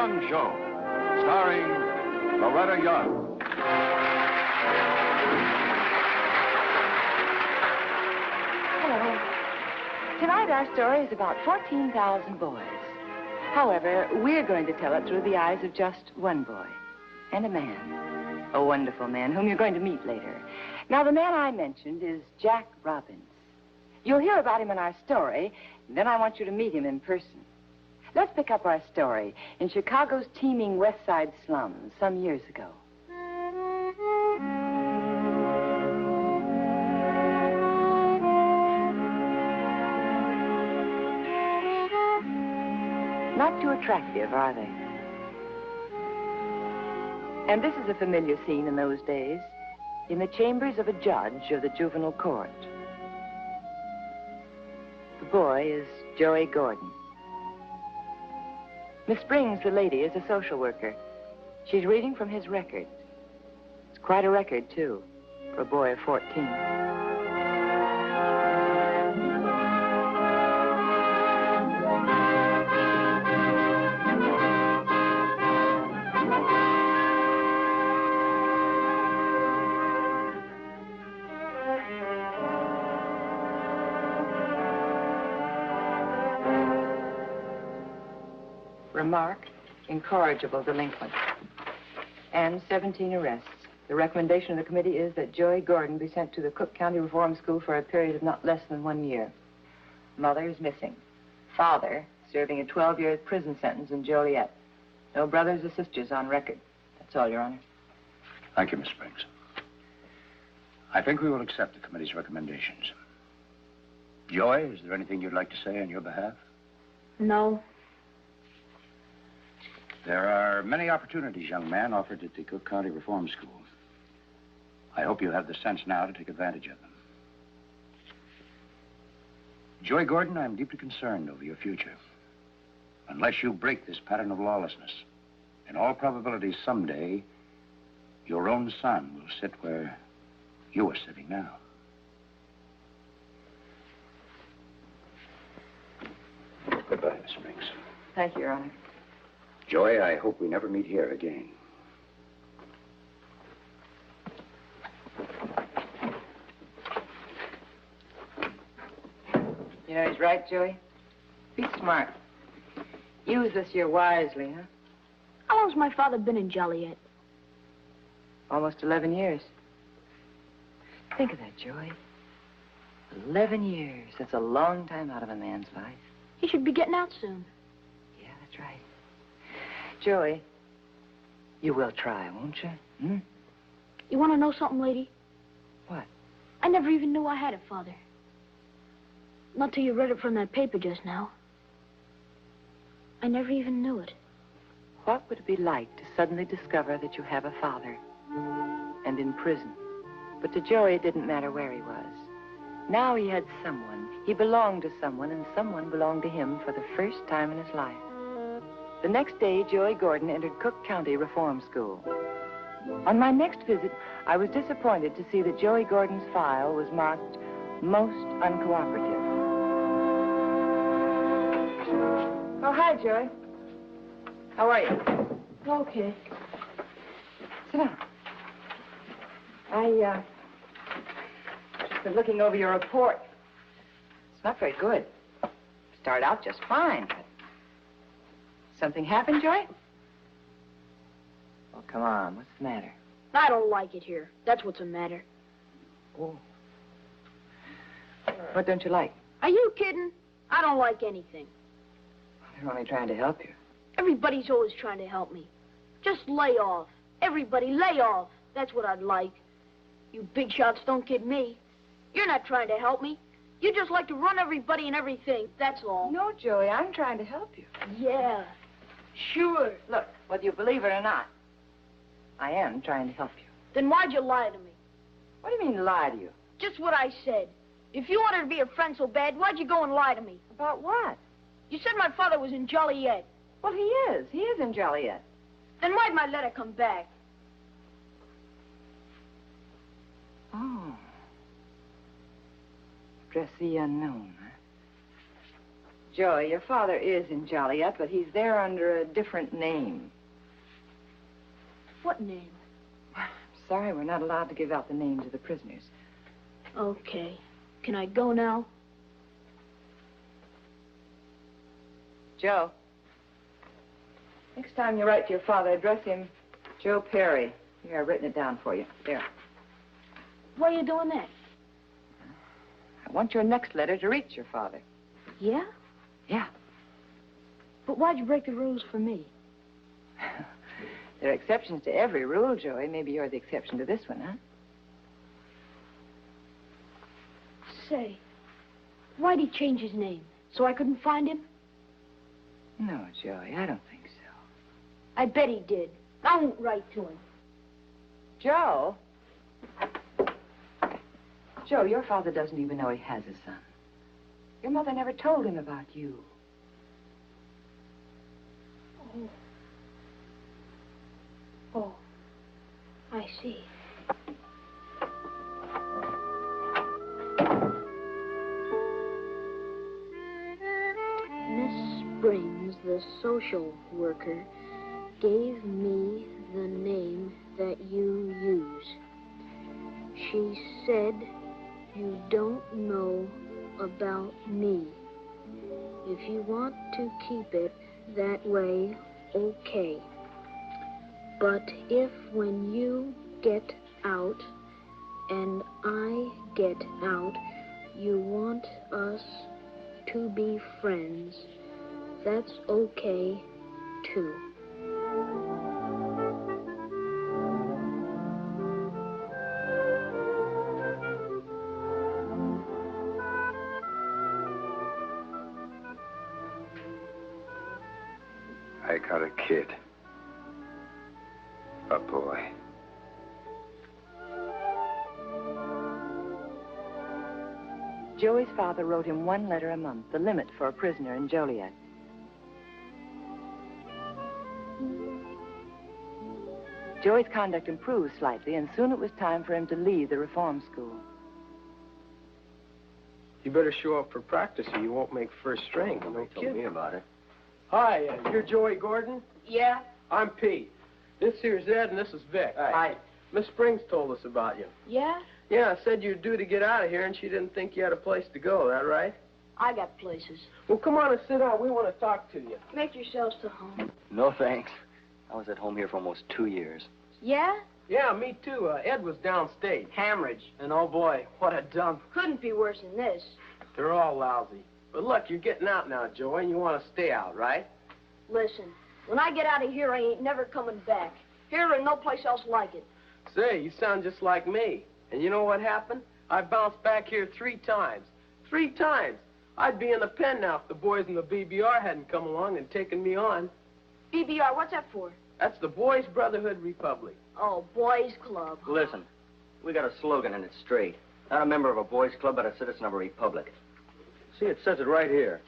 Young Show, starring Loretta Young. Hello. Tonight our story is about 14,000 boys. However, we're going to tell it through the eyes of just one boy and a man. A wonderful man whom you're going to meet later. Now, the man I mentioned is Jack Robbins. You'll hear about him in our story, and then I want you to meet him in person. Let's pick up our story in Chicago's teeming West Side slums some years ago. Not too attractive, are they? And this is a familiar scene in those days, in the chambers of a judge of the juvenile court. The boy is Joey Gordon. Miss Springs, the lady, is a social worker. She's reading from his record. It's quite a record, too, for a boy of 14. Remark, incorrigible delinquent. And 17 arrests. The recommendation of the committee is that Joey Gordon be sent to the Cook County Reform School for a period of not less than 1 year. Mother is missing. Father serving a 12-year prison sentence in Joliet. No brothers or sisters on record. That's all, Your Honor. Thank you, Miss Springs. I think we will accept the committee's recommendations. Joy, is there anything you'd like to say on your behalf? No. There are many opportunities, young man, offered at the Cook County Reform School. I hope you have the sense now to take advantage of them. Joey Gordon, I'm deeply concerned over your future. Unless you break this pattern of lawlessness, in all probability someday, your own son will sit where you are sitting now. Goodbye, Miss Springs. Thank you, Your Honor. Joey, I hope we never meet here again. You know, he's right, Joey. Be smart. Use this year wisely, huh? How long's my father been in Joliet? Almost 11 years. Think of that, Joey. 11 years. That's a long time out of a man's life. He should be getting out soon. Yeah, that's right. Joey, you will try, won't you? Hmm? You want to know something, lady? What? I never even knew I had a father. Not till you read it from that paper just now. I never even knew it. What would it be like to suddenly discover that you have a father? And in prison. But to Joey, it didn't matter where he was. Now he had someone. He belonged to someone, and someone belonged to him for the first time in his life. The next day, Joey Gordon entered Cook County Reform School. On my next visit, I was disappointed to see that Joey Gordon's file was marked most uncooperative. Oh, hi, Joey. How are you? Okay. Sit down. I, just been looking over your report. It's not very good. Started out just fine, but... Something happened, Joy? Oh, come on. What's the matter? I don't like it here. That's what's the matter. Oh. What don't you like? Are you kidding? I don't like anything. They're only trying to help you. Everybody's always trying to help me. Just lay off. Everybody lay off. That's what I'd like. You big shots don't kid me. You're not trying to help me. You just like to run everybody and everything. That's all. No, Joey, I'm trying to help you. Yeah. Sure. Look, whether you believe it or not, I am trying to help you. Then why'd you lie to me? What do you mean, lie to you? Just what I said. If you wanted to be a friend so bad, why'd you go and lie to me? About what? You said my father was in Joliet. Well, he is. He is in Joliet. Then why'd my letter come back? Oh. Address the unknown, huh? Joey, your father is in Joliet, but he's there under a different name. What name? Sorry, we're not allowed to give out the names of the prisoners. Okay. Can I go now? Joe, next time you write to your father, address him Joe Perry. Here, I've written it down for you. There. Why are you doing that? I want your next letter to reach your father. Yeah? Yeah. But why'd you break the rules for me? There are exceptions to every rule, Joey. Maybe you're the exception to this one, huh? Say, why'd he change his name? So I couldn't find him? No, Joey, I don't think so. I bet he did. I won't write to him. Joe? Joe, your father doesn't even know he has a son. Your mother never told him about you. Oh, I see. Miss Springs, the social worker, gave me the name that you use. She said you don't know about me. If you want to keep it that way, okay. But if when you get out and I get out, you want us to be friends, that's okay, too. I got a kid. A boy. Joey's father wrote him one letter a month, the limit for a prisoner in Joliet. Joey's conduct improved slightly, and soon it was time for him to leave the reform school. You better show up for practice or you won't make first string. Nobody told me about it. Hi, you're Joey Gordon? Yeah? I'm Pete. This here's Ed and this is Vic. Hi. Miss Springs told us about you. Yeah? Yeah, said you're due to get out of here and she didn't think you had a place to go, that right? I got places. Well, come on and sit down. We want to talk to you. Make yourselves to home. No, thanks. I was at home here for almost 2 years. Yeah? Yeah, me too. Ed was downstate. Hemorrhage. And oh boy, what a dump. Couldn't be worse than this. They're all lousy. But look, you're getting out now, Joey, and you want to stay out, right? Listen, when I get out of here, I ain't never coming back. Here or no place else like it. Say, you sound just like me. And you know what happened? I bounced back here 3 times. 3 times. I'd be in the pen now if the boys in the BBR hadn't come along and taken me on. BBR, what's that for? That's the Boys Brotherhood Republic. Oh, boys club. Listen, we got a slogan and it's straight. Not a member of a boys' club, but a citizen of a republic. See, it says it right here.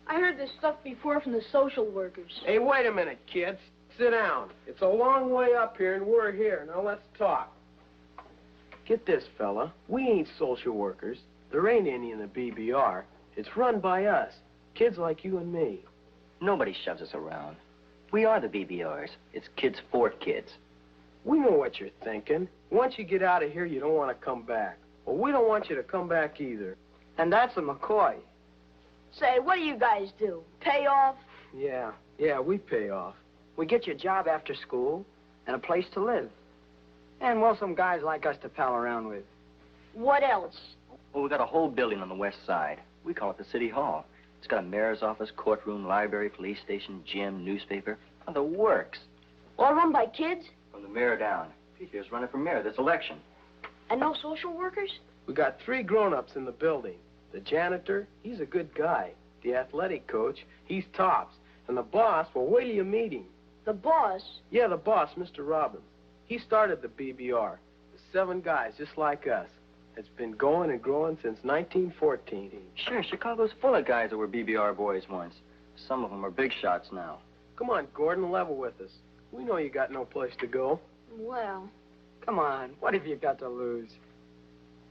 I heard this stuff before from the social workers. Hey, wait a minute, kids. Sit down. It's a long way up here, and we're here. Now let's talk. Get this, fella. We ain't social workers. There ain't any in the BBR. It's run by us. Kids like you and me. Nobody shoves us around. We are the BBRs. It's kids for kids. We know what you're thinking. Once you get out of here, you don't want to come back. Well, we don't want you to come back either. And that's a McCoy. Say, what do you guys do? Pay off? Yeah, we pay off. We get you a job after school and a place to live. And, well, some guys like us to pal around with. What else? Well, we got a whole building on the west side. We call it the City Hall. It's got a mayor's office, courtroom, library, police station, gym, newspaper. Oh, the works. All run by kids? From the mayor down. Pete here's running for mayor this election. And no social workers? We got 3 grown-ups in the building. The janitor, he's a good guy. The athletic coach, he's tops. And the boss, well, wait till you meet him. The boss? Yeah, the boss, Mr. Robbins. He started the BBR. 7 guys just like us. It's been going and growing since 1914. Sure, Chicago's full of guys that were BBR boys once. Some of them are big shots now. Come on, Gordon, level with us. We know you got no place to go. Well, Come on, what have you got to lose?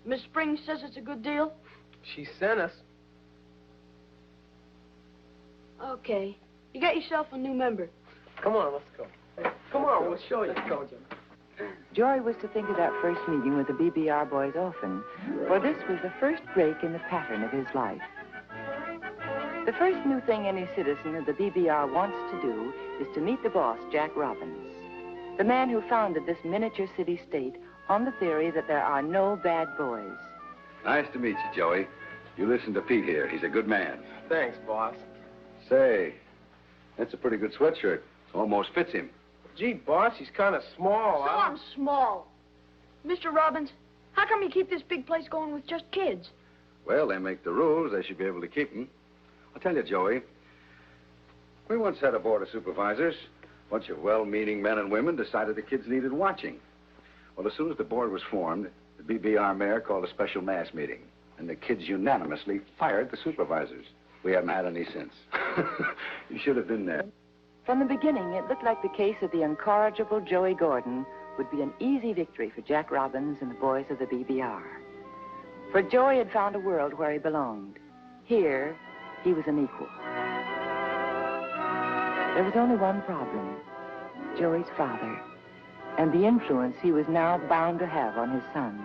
Miss Springs says it's a good deal. She sent us. Okay. You got yourself a new member. Come on, let's go. Come on, we'll show you. Let's go, Jim. Joy was to think of that first meeting with the BBR boys often, for this was the first break in the pattern of his life. The first new thing any citizen of the BBR wants to do is to meet the boss, Jack Robbins, the man who founded this miniature city-state on the theory that there are no bad boys. Nice to meet you, Joey. You listen to Pete here. He's a good man. Thanks, boss. Say, that's a pretty good sweatshirt. Almost fits him. Gee, boss, he's kind of small. So I'm small. Mr. Robbins, how come you keep this big place going with just kids? Well, they make the rules. They should be able to keep them. I'll tell you, Joey, we once had a board of supervisors. A bunch of well-meaning men and women decided the kids needed watching. Well, as soon as the board was formed, the BBR mayor called a special mass meeting, and the kids unanimously fired the supervisors. We haven't had any since. You should have been there. From the beginning, it looked like the case of the incorrigible Joey Gordon would be an easy victory for Jack Robbins and the boys of the BBR. For Joey had found a world where he belonged. Here, he was an equal. There was only one problem: Joey's father, and the influence he was now bound to have on his son.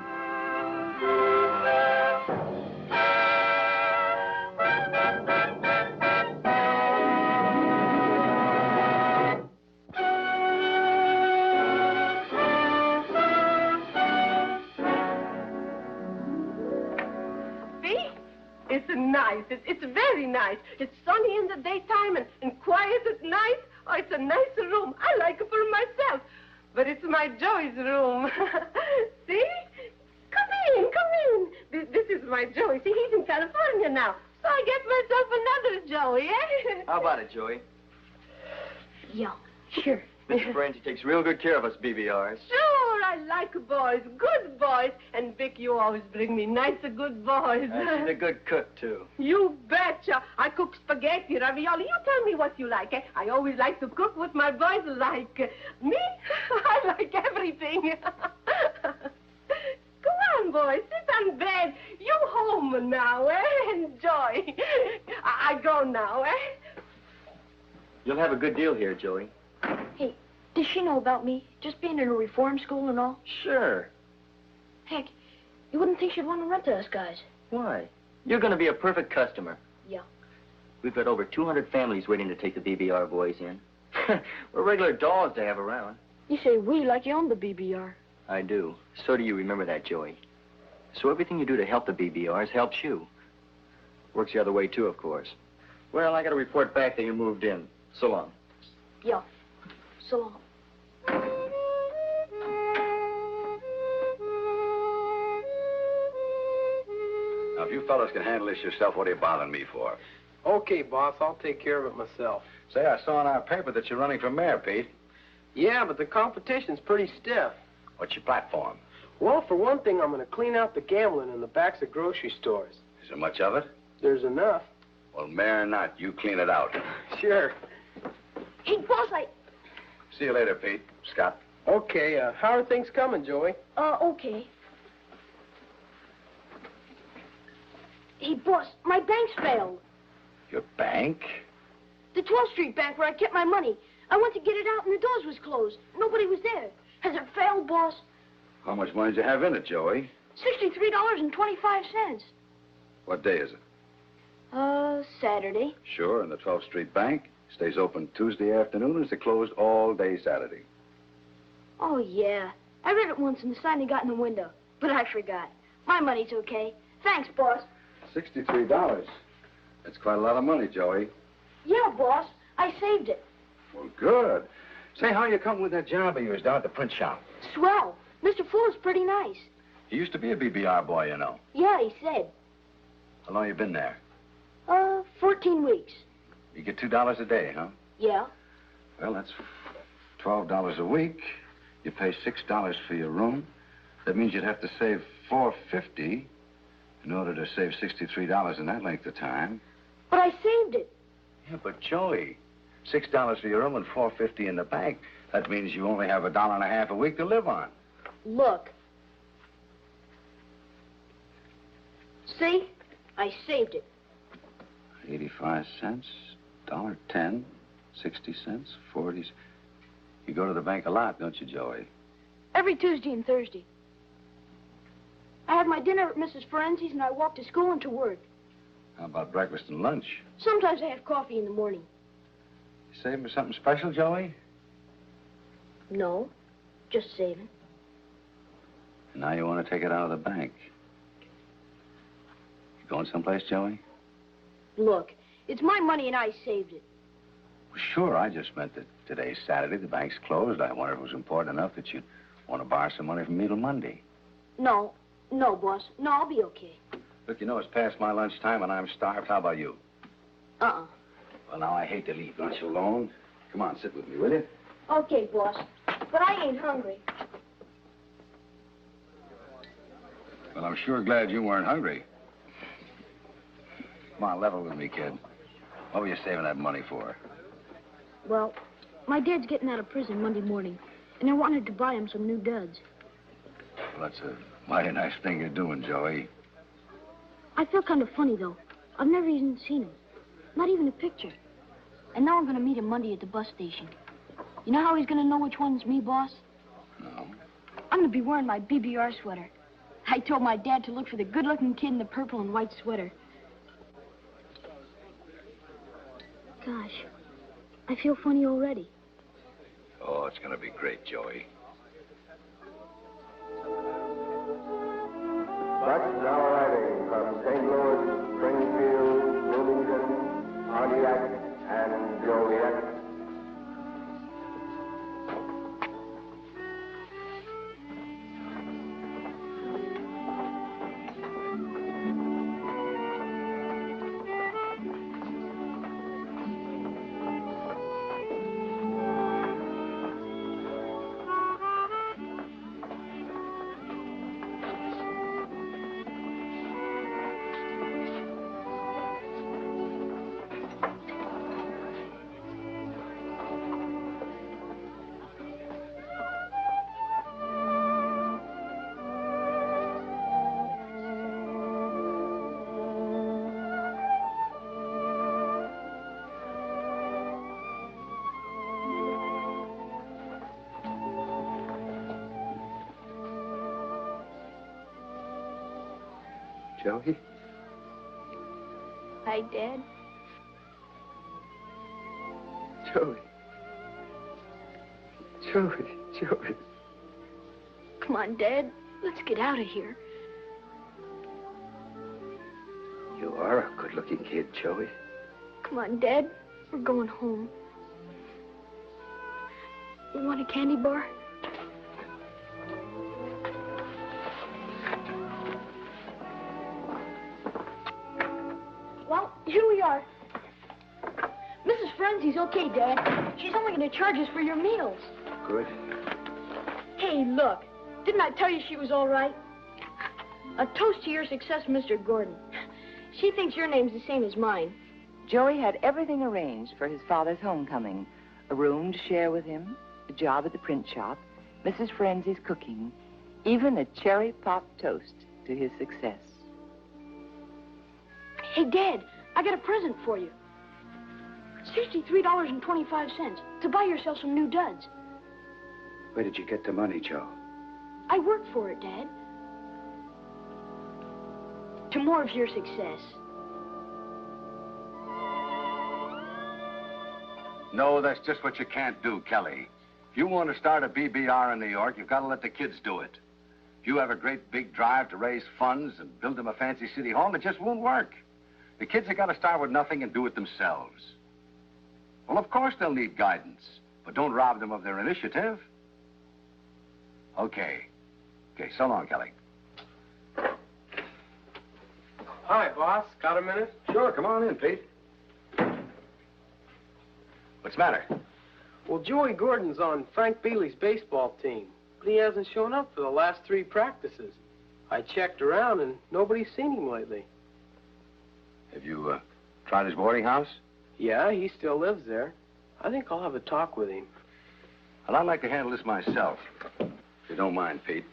It's nice. It's very nice. It's sunny in the daytime and quiet at night. Oh, it's a nice room. I like it for myself. But it's my Joey's room. See? Come in. This is my Joey. See, he's in California now. So I get myself another Joey, eh? How about it, Joey? Yeah, sure. Mr. Brandy takes real good care of us BBRs. Sure, I like boys, good boys. And Vic, you always bring me nice, good boys. She's a good cook, too. You betcha. I cook spaghetti, ravioli. You tell me what you like, eh? I always like to cook what my boys like. Me? I like everything. Come on, boys. Sit on bed. You home now, eh? Enjoy. I go now, eh? You'll have a good deal here, Joey. Hey, does she know about me? Just being in a reform school and all? Sure. Heck, you wouldn't think she'd want to rent to us guys. Why? You're going to be a perfect customer. Yeah. We've got over 200 families waiting to take the BBR boys in. We're regular dolls to have around. You say we like you own the BBR. I do. So do you. Remember that, Joey. So everything you do to help the BBRs helps you. Works the other way, too, of course. Well, I got to report back that you moved in. So long. Yeah. So long. Now, if you fellas can handle this yourself, what are you bothering me for? Okay, boss, I'll take care of it myself. Say, I saw in our paper that you're running for mayor, Pete. Yeah, but the competition's pretty stiff. What's your platform? Well, for one thing, I'm going to clean out the gambling in the backs of grocery stores. Is there much of it? There's enough. Well, mayor or not, you clean it out. Sure. Hey, boss, See you later, Pete. Scott. Okay, how are things coming, Joey? Okay. Hey, boss, my bank's failed. Your bank? The 12th Street Bank where I kept my money. I went to get it out and the doors was closed. Nobody was there. Has it failed, boss? How much money do you have in it, Joey? $63.25. What day is it? Saturday. Sure, and the 12th Street Bank stays open Tuesday afternoon and is closed all day Saturday. Oh, yeah. I read it once in the sign they got in the window, but I forgot. My money's okay. Thanks, boss. $63. That's quite a lot of money, Joey. Yeah, boss. I saved it. Well, good. Say, how you come with that job of yours down at the print shop? Swell. Mr. Fuller's pretty nice. He used to be a BBR boy, you know. Yeah, he said. How long you been there? 14 weeks. You get $2 a day, huh? Yeah. Well, that's $12 a week. You pay $6 for your room. That means you'd have to save $4.50 in order to save $63 in that length of time. But I saved it. Yeah, but Joey, $6 for your room and $4.50 in the bank. That means you only have $1.50 a week to live on. Look. See? I saved it. 85 cents $1.10, 60 cents, 40. You go to the bank a lot, don't you, Joey? Every Tuesday and Thursday. I have my dinner at Mrs. Ferenczi's and I walk to school and to work. How about breakfast and lunch? Sometimes I have coffee in the morning. You saving for something special, Joey? No, just saving. And now you want to take it out of the bank. You going someplace, Joey? Look, it's my money and I saved it. Well, sure, I just meant that today's Saturday, the bank's closed. I wondered if it was important enough that you'd want to borrow some money from me till Monday. No, boss. No, I'll be okay. Look, you know it's past my lunchtime and I'm starved. How about you? Uh-uh. Well, now, I hate to leave lunch alone. Come on, sit with me, will you? Okay, boss. But I ain't hungry. Well, I'm sure glad you weren't hungry. Come on, level with me, kid. What were you saving that money for? Well, my dad's getting out of prison Monday morning, and I wanted to buy him some new duds. Well, that's a mighty nice thing you're doing, Joey. I feel kind of funny, though. I've never even seen him. Not even a picture. And now I'm going to meet him Monday at the bus station. You know how he's going to know which one's me, boss? No. I'm going to be wearing my BBR sweater. I told my dad to look for the good-looking kid in the purple and white sweater. Gosh, I feel funny already. Oh, it's going to be great, Joey. Bucks now arriving from St. Louis, Springfield, Bloomington, Pontiac, and Joliet. Joey? Hi, Dad. Joey. Joey. Come on, Dad. Let's get out of here. You are a good-looking kid, Joey. Come on, Dad. We're going home. You want a candy bar? Well, here we are. Mrs. Ferenczi's okay, Dad. She's only going to charge us for your meals. Good. Hey, look. Didn't I tell you she was all right? A toast to your success, Mr. Gordon. She thinks your name's the same as mine. Joey had everything arranged for his father's homecoming. A room to share with him, a job at the print shop, Mrs. Ferenczi's cooking, even a cherry pop toast to his success. Hey, Dad, I got a present for you. $63.25 to buy yourself some new duds. Where did you get the money, Joe? I worked for it, Dad. To more of your success. No, that's just what you can't do, Kelly. If you want to start a BBR in New York, you've got to let the kids do it. If you have a great big drive to raise funds and build them a fancy city home, it just won't work. The kids have got to start with nothing and do it themselves. Well, of course they'll need guidance, but don't rob them of their initiative. Okay, so long, Kelly. Hi, boss. Got a minute? Sure, come on in, Pete. What's the matter? Well, Joey Gordon's on Frank Bealey's baseball team, but he hasn't shown up for the last 3 practices. I checked around, and nobody's seen him lately. Have you tried his boarding house? Yeah, he still lives there. I think I'll have a talk with him. Well, I'd like to handle this myself, if you don't mind, Pete.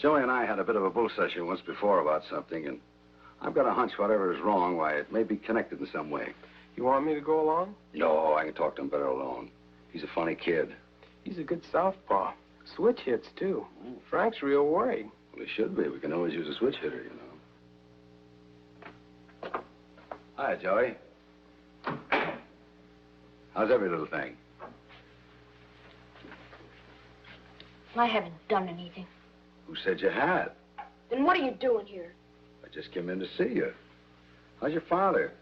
Joey and I had a bit of a bull session once before about something, and I've got a hunch whatever is wrong, why, it may be connected in some way. You want me to go along? No, I can talk to him better alone. He's a funny kid. He's a good southpaw. Switch hits, too. Frank's real worried. Well, he should be. We can always use a switch hitter, you know. Hi, Joey. How's every little thing? I haven't done anything. Who said you had? Then what are you doing here? I just came in to see you. How's your father?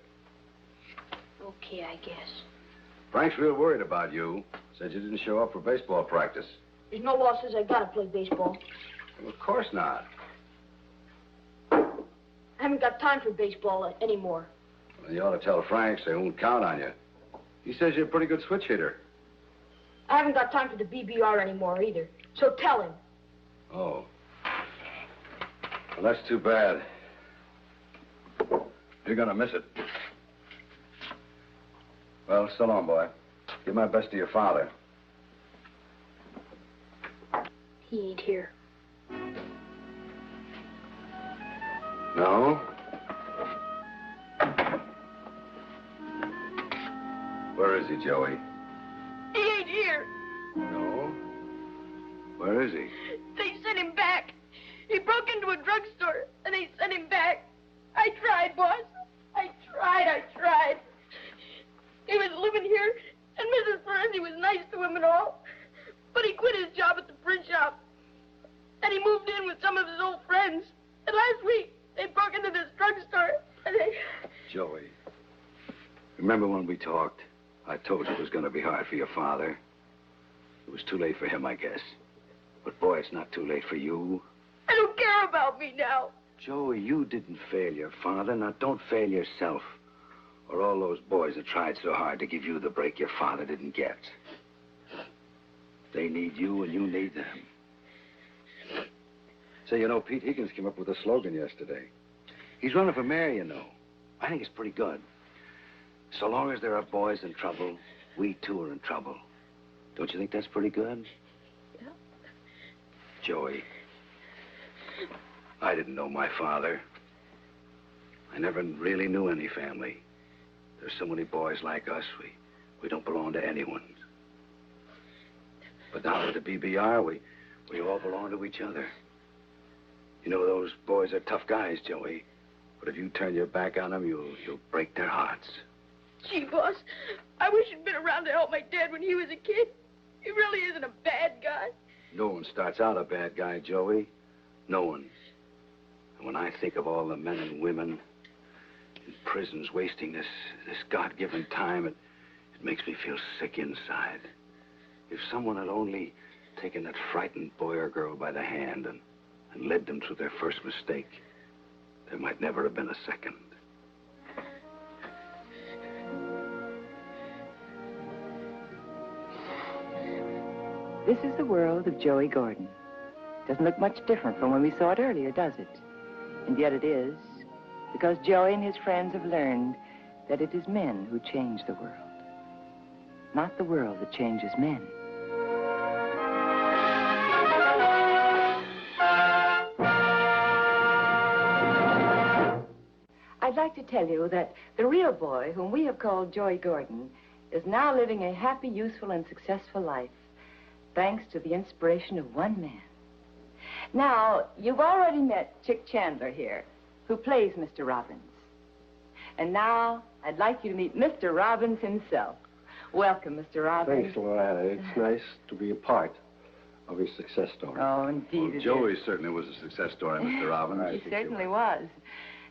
Okay, I guess. Frank's real worried about you. Said you didn't show up for baseball practice. There's no law says I gotta play baseball. Well, of course not. I haven't got time for baseball anymore. Well, you ought to tell Frank so he won't count on you. He says you're a pretty good switch hitter. I haven't got time for the BBR anymore either. So tell him. Oh. Well, that's too bad. You're gonna miss it. Well, so long, boy. Give my best to your father. He ain't here. No? Where is he, Joey? He ain't here. No? Where is he? They sent him back. He broke into a drugstore, and they sent him back. I tried, boss. I tried. He was living here, and Mrs. Ferenczi was nice to him and all. But he quit his job at the print shop. And he moved in with some of his old friends. And last week, they broke into this drugstore, and they... Joey, remember when we talked? I told you it was going to be hard for your father. It was too late for him, I guess. But, boy, it's not too late for you. I don't care about me now. Joey, you didn't fail your father. Now, don't fail yourself. Or all those boys that tried so hard to give you the break your father didn't get. They need you, and you need them. Say, you know, Pete Higgins came up with a slogan yesterday. He's running for mayor, you know. I think it's pretty good. So long as there are boys in trouble, we too are in trouble. Don't you think that's pretty good? Yeah. Joey, I didn't know my father. I never really knew any family. There's so many boys like us, we don't belong to anyone. But now with the BBR, we all belong to each other. You know, those boys are tough guys, Joey. But if you turn your back on them, you'll break their hearts. Gee, boss, I wish you'd been around to help my dad when he was a kid. He really isn't a bad guy. No one starts out a bad guy, Joey. No one. And when I think of all the men and women in prisons wasting this God-given time, it makes me feel sick inside. If someone had only taken that frightened boy or girl by the hand and led them through their first mistake, there might never have been a second. This is the world of Joey Gordon. Doesn't look much different from when we saw it earlier, does it? And yet it is, because Joey and his friends have learned that it is men who change the world, not the world that changes men. I'd like to tell you that the real boy, whom we have called Joey Gordon, is now living a happy, useful, and successful life, thanks to the inspiration of one man. Now, you've already met Chick Chandler here, who plays Mr. Robbins. And now, I'd like you to meet Mr. Robbins himself. Welcome, Mr. Robbins. Thanks, Loretta. It's nice to be a part of your success story. Oh, indeed it Joey is. certainly was a success story, Mr. Robbins. He certainly was.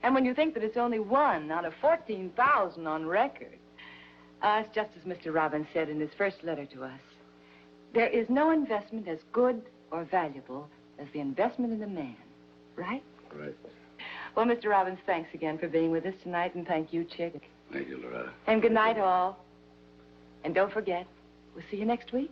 And when you think that it's only one out of 14,000 on record, it's just as Mr. Robbins said in his first letter to us. There is no investment as good or valuable as the investment in a man, right? Right. Well, Mr. Robbins, thanks again for being with us tonight, and thank you, Chick. Thank you, Loretta. And good night, all. And don't forget, we'll see you next week.